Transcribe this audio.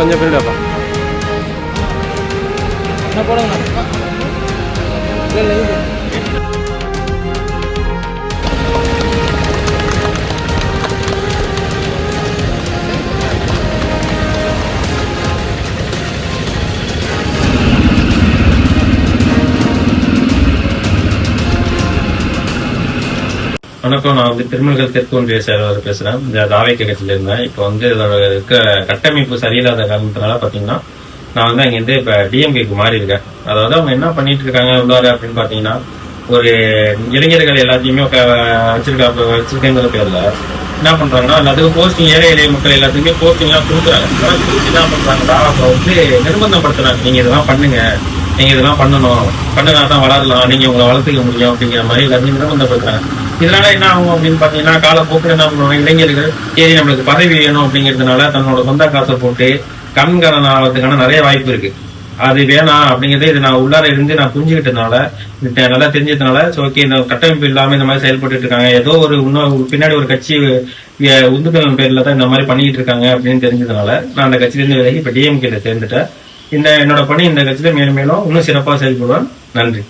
கொஞ்சம் பில்டப்பா போடுங்க. வணக்கம். நான் வந்து திருமல்கள் தெற்கு ஒன்றிய செயலாளர் பேசுறேன். இந்த தாவேக்க கட்சியில இருந்தேன். இப்போ வந்து இதோட இருக்க கட்டமைப்பு சரியில்லாத காரணத்தினால பாத்தீங்கன்னா நான் வந்து அங்கிருந்து இப்ப டிஎம்கேக்கு மாறி இருக்கேன். அதாவது அவங்க என்ன பண்ணிட்டு இருக்காங்க உள்ளாரு அப்படின்னு பாத்தீங்கன்னா, ஒரு இளைஞர்கள் எல்லாத்தையுமே வச்சிருக்கேங்கிற பேர்ல என்ன பண்றாங்கன்னா, எல்லாத்துக்கும் போஸ்டிங், ஏழை எளிய மக்கள் எல்லாத்துக்குமே போஸ்டிங் எல்லாம் கொடுக்குறாங்க. என்ன பண்றாங்கன்னா, அப்ப வந்து நிர்பந்தப்படுத்துறாங்க. நீங்க இதெல்லாம் பண்ணுங்க, நீங்க இதெல்லாம் பண்ணணும், பண்ணுனா தான் வளரலாம், நீங்க உங்களை வளர்த்துக்க முடியும் அப்படிங்கிற மாதிரி எல்லாத்தையும் நிர்பந்தப்படுத்துறாங்க. இதனால என்ன ஆகும் அப்படின்னு பாத்தீங்கன்னா, காலப்போக்கில் என்ன பண்ணுவாங்க, இளைஞர்கள் சரி நம்மளுக்கு பதவி வேணும் அப்படிங்கிறதுனால தன்னோட சொந்த காசை போட்டு கண்காணன் ஆகிறதுக்கான நிறைய வாய்ப்பு இருக்கு. அது வேணாம் அப்படிங்கறத இது நான் உள்ளார இருந்து நான் புரிஞ்சுக்கிட்டதுனால, நல்லா தெரிஞ்சதுனால ஓகே, இந்த கட்டமைப்பு இல்லாம இந்த மாதிரி செயல்பட்டு இருக்காங்க, ஏதோ ஒரு பின்னாடி ஒரு கட்சி உந்துக்கள் பேர்ல தான் இந்த மாதிரி பண்ணிட்டு இருக்காங்க அப்படின்னு தெரிஞ்சதுனால நான் அந்த கட்சியிலிருந்து விலகி இப்ப டிஎம்கேல சேர்ந்துட்டேன். என்னோட பணி இந்த கட்சியில மேலும் மேலும் இன்னும் சிறப்பாக செயல்படுவேன். நன்றி.